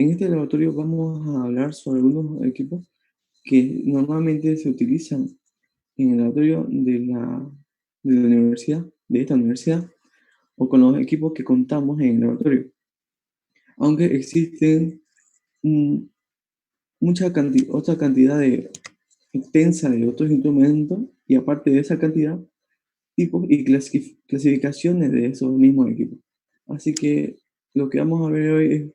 En este laboratorio vamos a hablar sobre algunos equipos que normalmente se utilizan en el laboratorio de la universidad, de esta universidad, o con los equipos que contamos en el laboratorio. Aunque existen mm, otra cantidad extensa de otros instrumentos, y aparte de esa cantidad, tipos y clasificaciones de esos mismos equipos. Así que lo que vamos a ver hoy es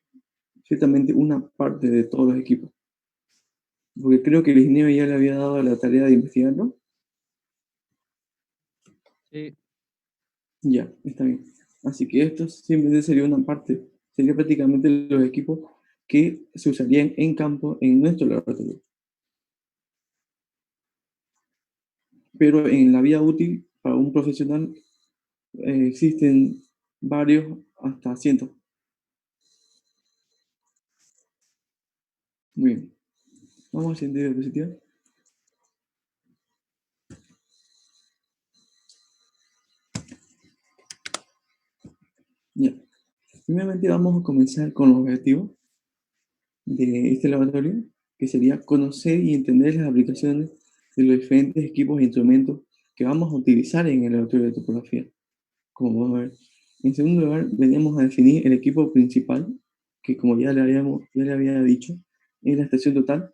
ciertamente una parte de todos los equipos. Porque creo que el ingeniero ya le había dado la tarea de investigarlo. Sí, Ya, está bien. Así que esto simplemente sería una parte, sería prácticamente los equipos que se usarían en campo en nuestro laboratorio. Pero en la vida útil para un profesional existen varios, hasta cientos. Muy bien. Vamos al siguiente diapositiva. Ya. Primeramente vamos a comenzar con los objetivos de este laboratorio, que sería conocer y entender las aplicaciones de los diferentes equipos e instrumentos que vamos a utilizar en el laboratorio de topografía. Como vamos a ver. En segundo lugar, venimos a definir el equipo principal, que como ya le había dicho, es la estación total,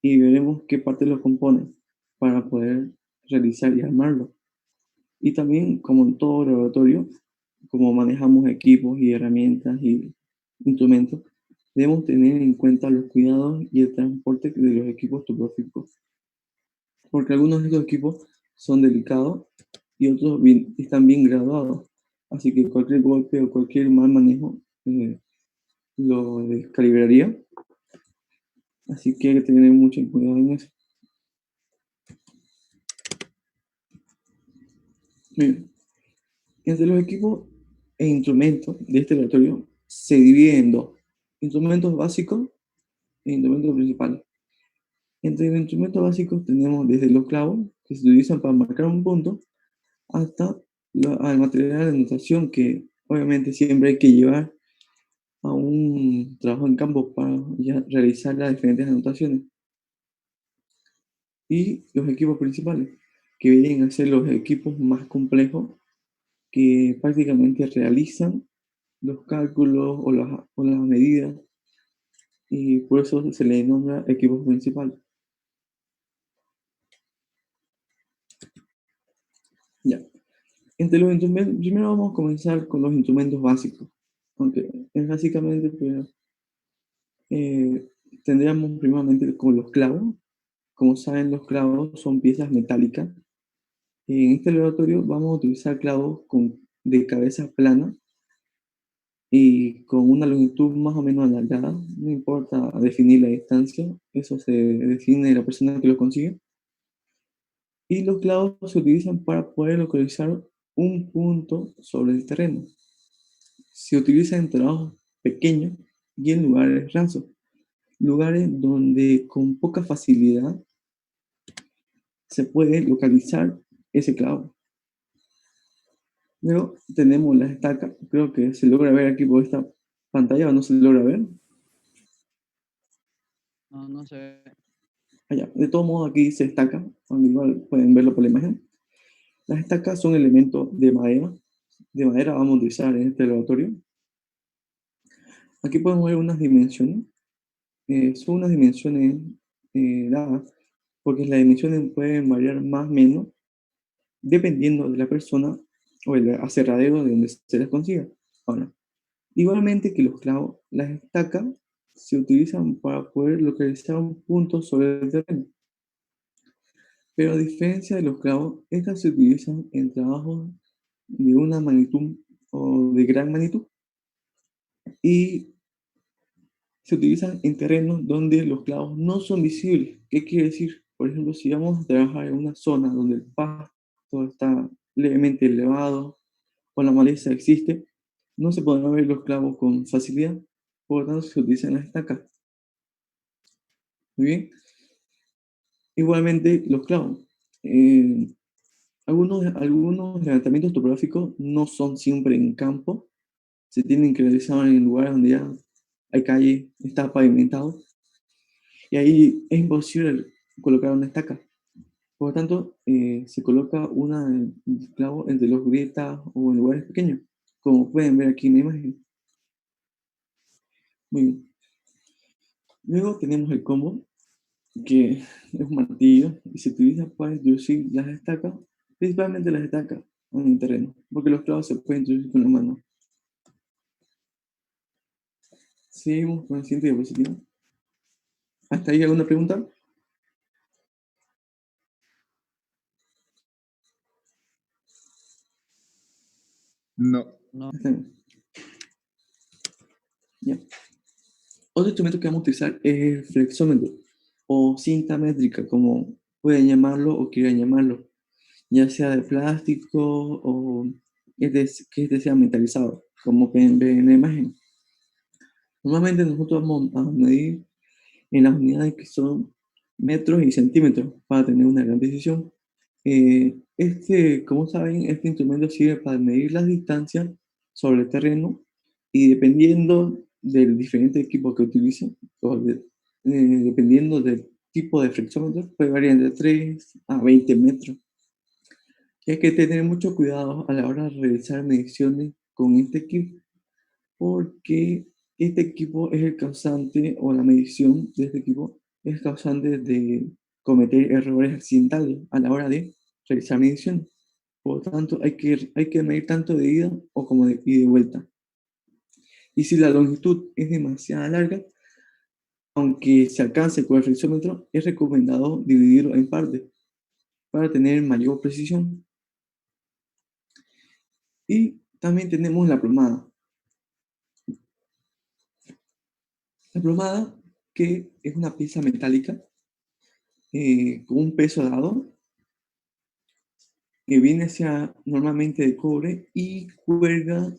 y veremos qué parte lo compone para poder realizar y armarlo. Y también, como en todo laboratorio, como manejamos equipos y herramientas y instrumentos, debemos tener en cuenta los cuidados y el transporte de los equipos topográficos, porque algunos de estos equipos son delicados y otros están bien graduados, así que cualquier golpe o cualquier mal manejo lo descalibraría, así que hay que tener mucho cuidado en eso. Bien, entre los equipos e instrumentos de este laboratorio se divide en dos: instrumentos básicos e instrumentos principales. Entre los instrumentos básicos tenemos desde los clavos, que se utilizan para marcar un punto, hasta al material de anotación que obviamente siempre hay que llevar a un trabajo en campo para ya realizar las diferentes anotaciones. Y los equipos principales, que vienen a ser los equipos más complejos que prácticamente realizan los cálculos o las medidas, y por eso se le nombra equipos principales. Ya. Entre los instrumentos, primero vamos a comenzar con los instrumentos básicos, aunque es básicamente, pues, eh, tendríamos primeramente con los clavos. Como saben, los clavos son piezas metálicas. En este laboratorio vamos a utilizar clavos de cabeza plana y con una longitud más o menos alargada. No importa definir la distancia, eso se define la persona que lo consigue. Y los clavos se utilizan para poder localizar un punto sobre el terreno. Se utiliza en trabajos pequeños y en lugares rasos, lugares donde con poca facilidad se puede localizar ese clavo. Luego tenemos las estacas, creo que se logra ver aquí por esta pantalla, o no se logra ver. no, no se ve. Allá. De todos modos, aquí dice estaca, aunque igual pueden verlo por la imagen. Las estacas son elementos de madera vamos a utilizar en este laboratorio. Aquí podemos ver unas dimensiones, son unas dimensiones dadas, porque las dimensiones pueden variar más o menos dependiendo de la persona o el aserradero de donde se las consiga. Ahora, igualmente que los clavos, las estacas se utilizan para poder localizar un punto sobre el terreno. Pero a diferencia de los clavos, estas se utilizan en trabajos de una magnitud o de gran magnitud, y se utilizan en terrenos donde los clavos no son visibles. ¿Qué quiere decir? Por ejemplo, si vamos a trabajar en una zona donde el pasto está levemente elevado o la maleza existe, no se podrán ver los clavos con facilidad, por lo tanto se utilizan las estacas. Muy bien. Igualmente los clavos. Eh, algunos levantamientos topográficos no son siempre en campo, se tienen que realizar en lugares donde ya hay calle, está pavimentado, y ahí es imposible colocar una estaca. Por lo tanto, se coloca un clavo entre los grietas o en lugares pequeños, como pueden ver aquí en la imagen. Muy bien. Luego tenemos el combo, que es un martillo y se utiliza para introducir las estacas, principalmente las estacas en el terreno, porque los clavos se pueden introducir con la mano. Seguimos con el siguiente diapositiva. ¿Hasta ahí alguna pregunta? No. No, Está bien. Ya. Otro instrumento que vamos a utilizar es el flexómetro o cinta métrica, como pueden llamarlo o quieran llamarlo, ya sea de plástico o que este sea metalizado, como pueden ver en la imagen. Normalmente nosotros vamos a medir en las unidades que son metros y centímetros para tener una gran precisión. Como saben, este instrumento sirve para medir las distancias sobre el terreno y dependiendo del diferente equipo que utilicen, dependiendo del tipo de flexómetro, puede variar de 3 a 20 metros. Hay que tener mucho cuidado a la hora de realizar mediciones con este equipo, porque este equipo es el causante, o la medición de este equipo es causante de cometer errores accidentales a la hora de realizar mediciones. Por lo tanto, hay que medir tanto de ida o como y de vuelta. Y si la longitud es demasiado larga, aunque se alcance con el flexómetro, es recomendado dividirlo en partes para tener mayor precisión. Y también tenemos la plomada. La plomada, que es una pieza metálica con un peso dado, que viene hacia normalmente de cobre y cuelga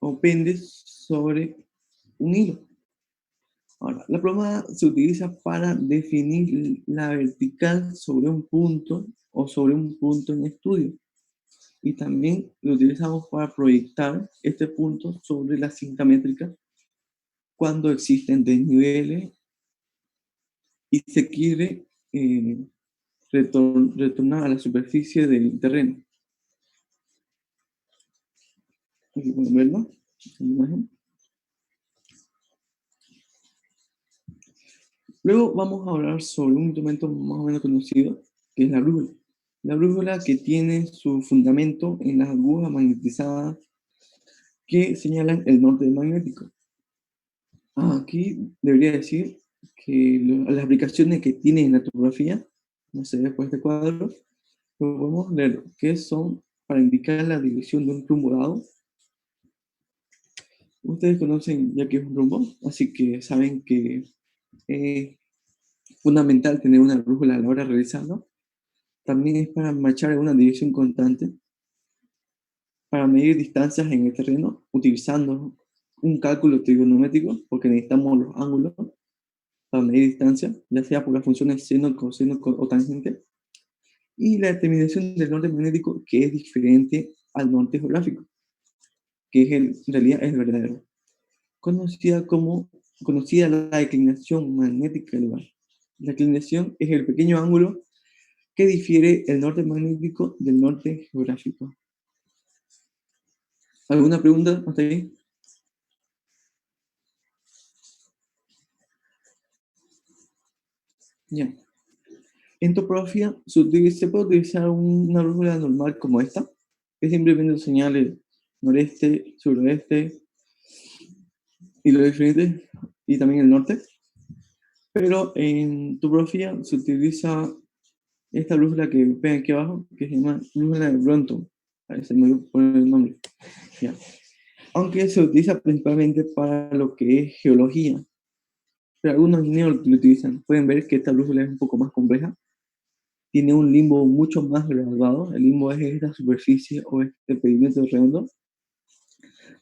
o pende sobre un hilo. Ahora, la plomada se utiliza para definir la vertical sobre un punto o sobre un punto en estudio. Y también lo utilizamos para proyectar este punto sobre la cinta métrica cuando existen desniveles y se quiere retornar a la superficie del terreno. Aquí pueden verlo en la imagen. Luego vamos a hablar sobre un instrumento más o menos conocido, que es la brújula. La brújula, que tiene su fundamento en las agujas magnetizadas que señalan el norte magnético. Aquí debería decir que las aplicaciones que tiene en la topografía, no sé, después de este cuadro, lo podemos leer, que son para indicar la dirección de un rumbo dado. Ustedes conocen ya que es un rumbo, así que saben que es fundamental tener una brújula a la hora de realizarlo. También es para marchar en una dirección constante, para medir distancias en el terreno, utilizando un cálculo trigonométrico, porque necesitamos los ángulos para medir distancia, ya sea por las funciones seno, coseno o tangente, y la determinación del norte magnético, que es diferente al norte geográfico, que es en realidad es el verdadero. Conocida la declinación magnética del lugar. La declinación es el pequeño ángulo que difiere el norte magnético del norte geográfico. ¿Alguna pregunta hasta ahí? Ya. En topografía se puede utilizar una brújula normal como esta, que simplemente señale noreste, suroeste y lo diferente, y también el norte. Pero en topografía se utiliza esta brújula que ven aquí abajo, que se llama brújula de Broughton. Ahí se me pone el nombre. Ya. Aunque se utiliza principalmente para lo que es geología. Pero algunos ingenieros lo utilizan. Pueden ver que esta brújula es un poco más compleja. Tiene un limbo mucho más graduado. El limbo es esta superficie o este pedimento redondo.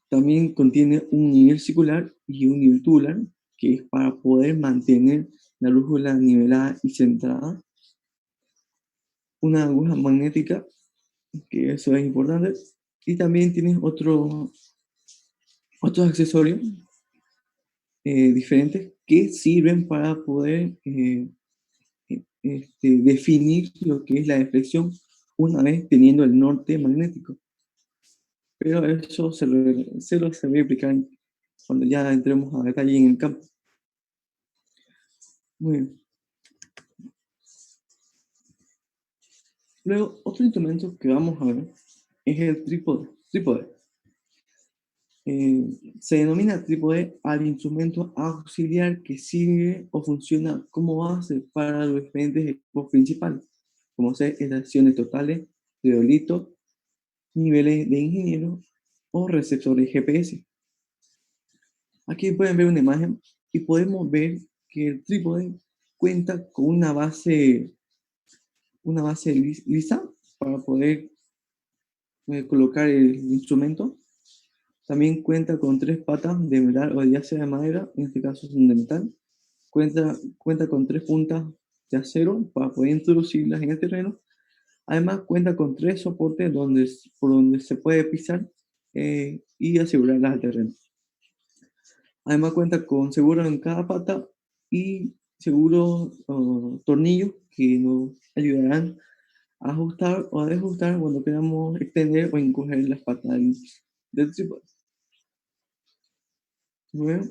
También contiene un nivel circular y un nivel tubular, que es para poder mantener la brújula nivelada y centrada. Una aguja magnética, que eso es importante. Y también tiene otros accesorios diferentes que sirven para poder definir lo que es la deflexión una vez teniendo el norte magnético. Pero eso se va a explicar cuando ya entremos a detalle en el campo. Muy bien. Luego, otro instrumento que vamos a ver es el trípode. Se denomina trípode al instrumento auxiliar que sirve o funciona como base para los diferentes equipos principales, como ser estaciones totales, teodolitos, niveles de ingeniero o receptores GPS. Aquí pueden ver una imagen y podemos ver que el trípode cuenta con una base lisa para poder colocar el instrumento. También cuenta con 3 patas de metal o ya sea de madera, en este caso son de metal. Cuenta con 3 puntas de acero para poder introducirlas en el terreno. Además cuenta con 3 soportes por donde se puede pisar y asegurarlas al terreno. Además cuenta con seguros en cada pata y seguros tornillos que nos ayudarán a ajustar o a desajustar cuando queramos extender o encoger las patas del trípode. Luego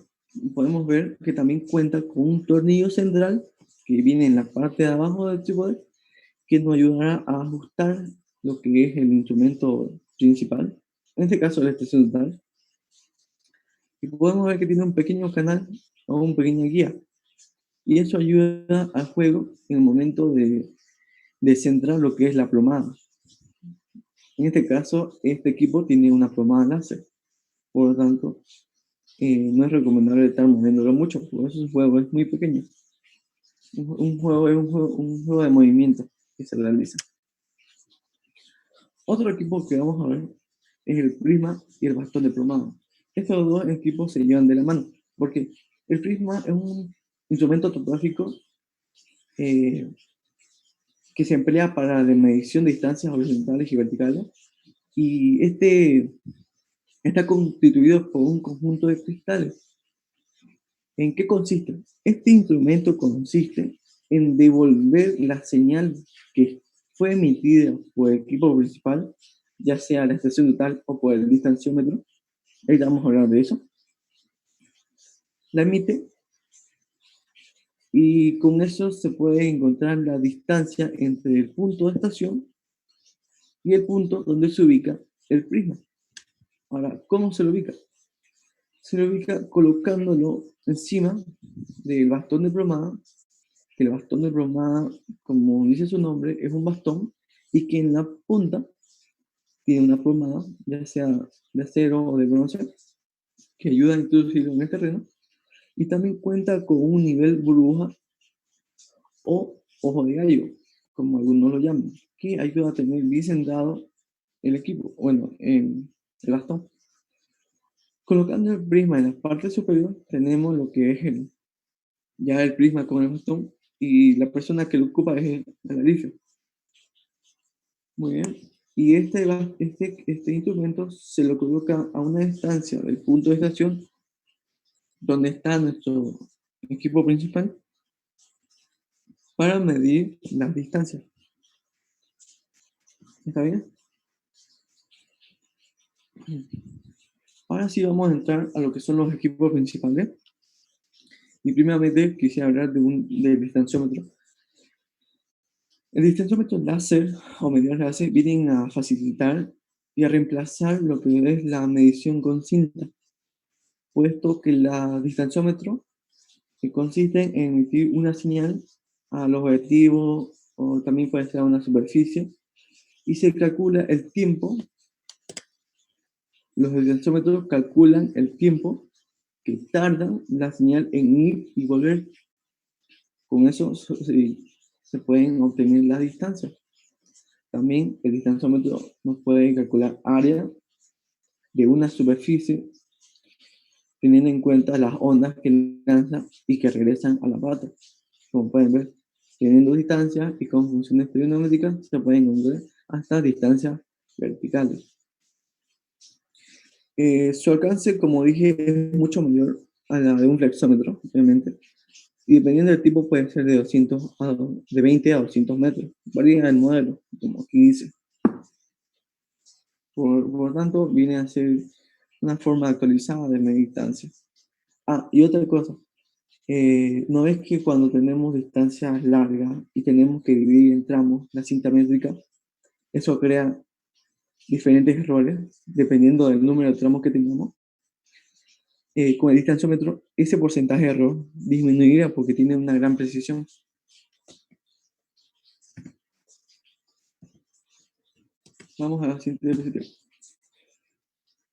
podemos ver que también cuenta con un tornillo central que viene en la parte de abajo del trípode que nos ayudará a ajustar lo que es el instrumento principal, en este caso la estación total. Y podemos ver que tiene un pequeño canal o una pequeña guía. Y eso ayuda al juego en el momento de centrar lo que es la plomada. En este caso, este equipo tiene una plomada láser. Por lo tanto, no es recomendable estar moviéndolo mucho, porque su juego es muy pequeño. Un juego de movimiento que se realiza. Otro equipo que vamos a ver es el prisma y el bastón de plomada. Estos dos equipos se llevan de la mano, porque el prisma es un instrumento topográfico que se emplea para la medición de distancias horizontales y verticales, y está constituido por un conjunto de cristales. ¿En qué consiste? Este instrumento consiste en devolver la señal que fue emitida por el equipo principal, ya sea la estación total o por el distanciómetro. Ahí vamos a hablar de eso. La emite y con eso se puede encontrar la distancia entre el punto de estación y el punto donde se ubica el prisma. Ahora, ¿cómo se lo ubica? Se lo ubica colocándolo encima del bastón de plomada, que el bastón de plomada, como dice su nombre, es un bastón y que en la punta tiene una plomada, ya sea de acero o de bronce, que ayuda a introducirlo en el terreno, y también cuenta con un nivel burbuja o ojo de gallo, como algunos lo llaman, que ayuda a tener bien centrado el equipo, bueno, el bastón. Colocando el prisma en la parte superior, tenemos lo que es ya el prisma con el bastón, y la persona que lo ocupa es el alifio. Muy bien. Y este instrumento se lo coloca a una distancia del punto de estación donde está nuestro equipo principal para medir las distancias. ¿Está bien? Ahora sí vamos a entrar a lo que son los equipos principales. Y primeramente quisiera hablar del distanciómetro. El distanciómetro láser o medidor láser vienen a facilitar y a reemplazar lo que es la medición con cinta, puesto que el distanciómetro consiste en emitir una señal a los objetivos o también puede ser a una superficie y se calcula el tiempo. Los distanciómetros calculan el tiempo que tarda la señal en ir y volver. Con eso se pueden obtener las distancias. También el distanciómetro nos puede calcular área de una superficie teniendo en cuenta las ondas que lanzan y que regresan a la pata. Como pueden ver, teniendo distancias y con funciones trigonométricas se pueden encontrar hasta distancias verticales. Su alcance, como dije, es mucho mayor a la de un flexómetro, obviamente. Y dependiendo del tipo puede ser de 20 a 200 metros. Varía el modelo, como aquí dice. Por tanto, viene a ser una forma actualizada de medir distancia. Ah, y otra cosa. ¿No ves que cuando tenemos distancias largas y tenemos que dividir en tramos la cinta métrica, eso crea diferentes errores dependiendo del número de tramos que tengamos? Con el distanciómetro, ese porcentaje de error disminuirá porque tiene una gran precisión. Vamos a la siguiente diapositiva.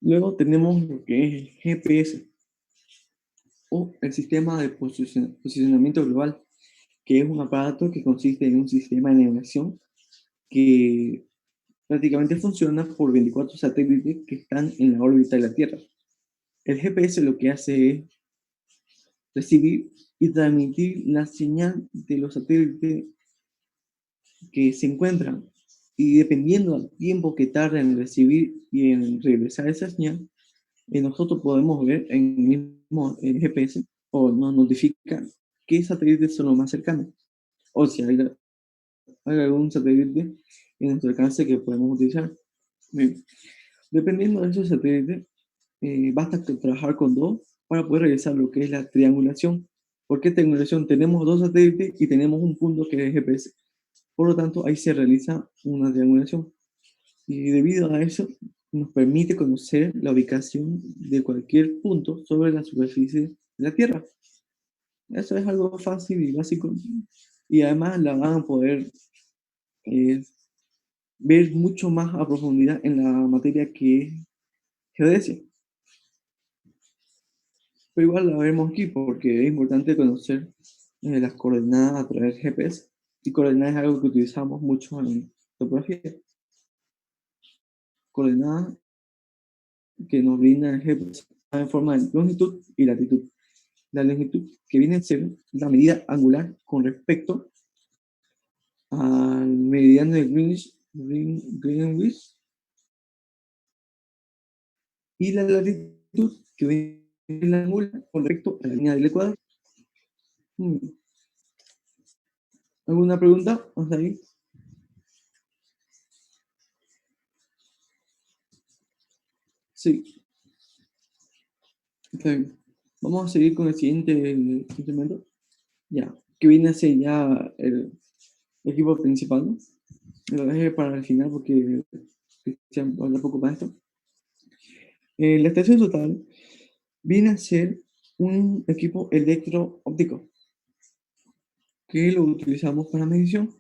Luego tenemos lo que es el GPS o el sistema de posicionamiento global, que es un aparato que consiste en un sistema de navegación que prácticamente funciona por 24 satélites que están en la órbita de la Tierra. El GPS lo que hace es recibir y transmitir la señal de los satélites que se encuentran. Y dependiendo del tiempo que tarda en recibir y en regresar esa señal, nosotros podemos ver en el mismo GPS o nos notifica qué satélites son los más cercanos. O si hay algún satélite en nuestro alcance que podemos utilizar. Bien. Dependiendo de esos satélites, basta trabajar con dos para poder realizar lo que es la triangulación. ¿Por qué triangulación? Tenemos dos satélites y tenemos un punto que es GPS. Por lo tanto, ahí se realiza una triangulación. Y debido a eso, nos permite conocer la ubicación de cualquier punto sobre la superficie de la Tierra. Eso es algo fácil y básico. Y además la van a poder eh, ver mucho más a profundidad en la materia que es geodesia. Pero igual la veremos aquí porque es importante conocer las coordenadas a través del GPS. Y coordenadas es algo que utilizamos mucho en topografía. Coordenadas que nos brinda el GPS en forma de longitud y latitud. La longitud que viene a ser la medida angular con respecto al meridiano de Greenwich, y la latitud que viene a ser la angular con respecto a la línea del Ecuador. ¿Alguna pregunta hasta ahí? Sí, está bien. Vamos a seguir con el siguiente instrumento, ya, que viene a ser ya el equipo principal, ¿no? Lo dejé para el final porque Cristian habla poco más de esto. La estación total viene a ser un equipo electro-óptico que lo utilizamos para medición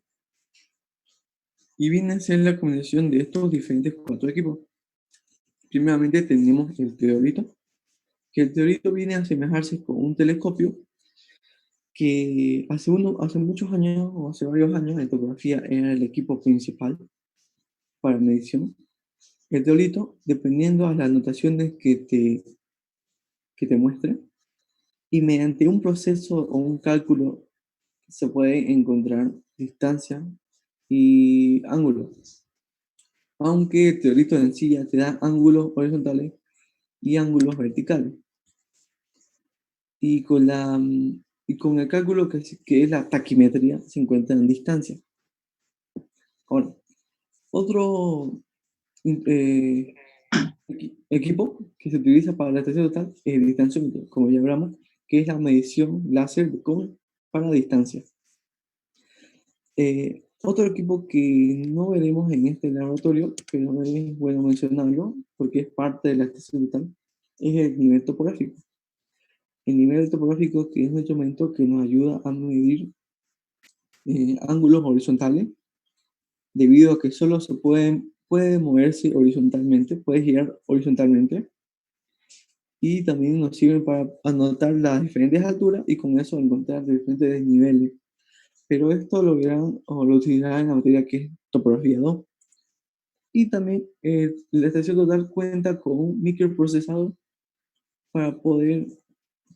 y viene a ser la combinación de estos diferentes cuatro equipos. Primeramente tenemos el teodolito, que el teodolito viene a asemejarse con un telescopio que hace muchos años o hace varios años en topografía era el equipo principal para medición. El teodolito, dependiendo a las anotaciones que te muestre, y mediante un proceso o un cálculo se puede encontrar distancia y ángulos. Aunque el teorito en sí ya te da ángulos horizontales y ángulos verticales. Y con el cálculo que es la taquimetría se encuentra en distancia. Ahora, otro eh, equipo que se utiliza para la estación total es el distanciómetro, como ya hablamos, que es la medición láser para distancia. Otro equipo que no veremos en este laboratorio, pero es bueno mencionarlo porque es parte de la estación total, es el nivel topográfico. El nivel topográfico, que es un instrumento que nos ayuda a medir ángulos horizontales, debido a que solo puede moverse horizontalmente, puede girar horizontalmente, y también nos sirve para anotar las diferentes alturas y con eso encontrar diferentes niveles. Pero esto lo verán o lo utilizarán en la materia que es topografía 2. Y también la estación total cuenta con un microprocesador para poder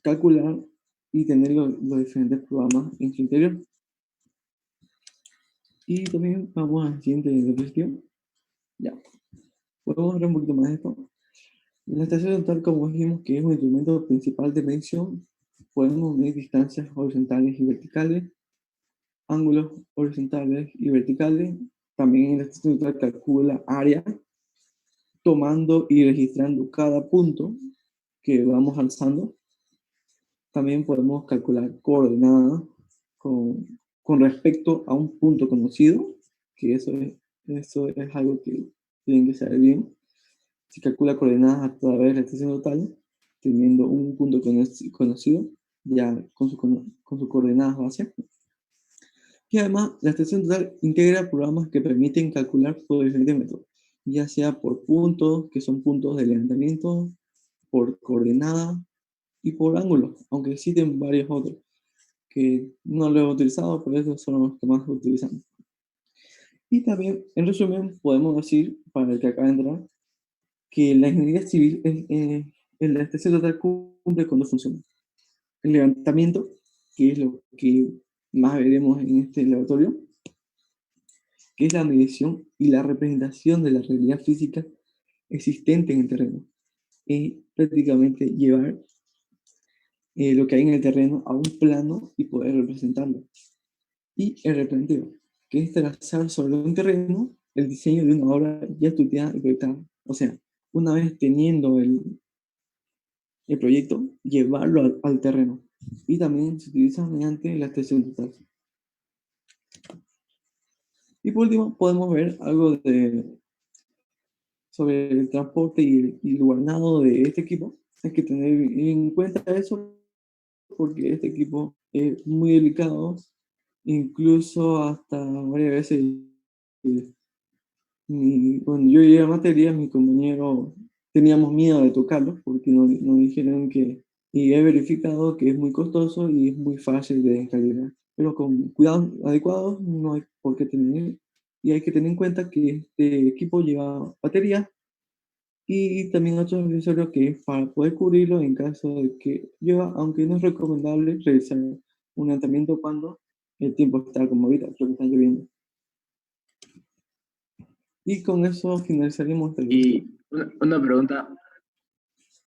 calcular y tener los diferentes programas en su interior. Y también vamos al siguiente diapositiva. Ya, podemos ver un poquito más de esto. La estación total, como dijimos, que es un instrumento principal de medición, podemos medir distancias horizontales y verticales, ángulos horizontales y verticales. También en la estación total calcula área, tomando y registrando cada punto que vamos alzando. También podemos calcular coordenadas con respecto a un punto conocido, que eso es algo que tienen que saber bien. Se calcula coordenadas a través de la estación total, teniendo un punto conocido, ya con sus coordenadas base. Y además, la estación total integra programas que permiten calcular por diferentes métodos, ya sea por puntos, que son puntos de levantamiento, por coordenadas y por ángulos, aunque existen varios otros que no lo he utilizado, pero esos son los que más utilizamos. Y también, en resumen, podemos decir, para el que acaba de entrar, que la ingeniería civil en la estación total cumple con dos funciones. El levantamiento, que es lo que más veremos en este laboratorio, que es la medición y la representación de la realidad física existente en el terreno. Es prácticamente llevar lo que hay en el terreno a un plano y poder representarlo. Y el replanteo, que es trazar sobre un terreno el diseño de una obra ya estudiada y proyectada. O sea, una vez teniendo el proyecto, llevarlo al terreno. Y también se utiliza mediante la estación total. Y por último, podemos ver algo sobre el transporte y el guardado de este equipo. Hay que tener en cuenta eso porque este equipo es muy delicado, incluso hasta varias veces. Cuando yo llegué a materia, mi compañero teníamos miedo de tocarlo porque nos dijeron que, y he verificado que es muy costoso y es muy fácil de descargar. Pero con cuidados adecuados no hay por qué tener, y hay que tener en cuenta que este equipo lleva batería y también otros accesorios que es para poder cubrirlo en caso de que lleva, aunque no es recomendable realizar un lanzamiento cuando el tiempo está como ahorita, creo que está lloviendo. Y con eso finalizaremos esta Y una pregunta,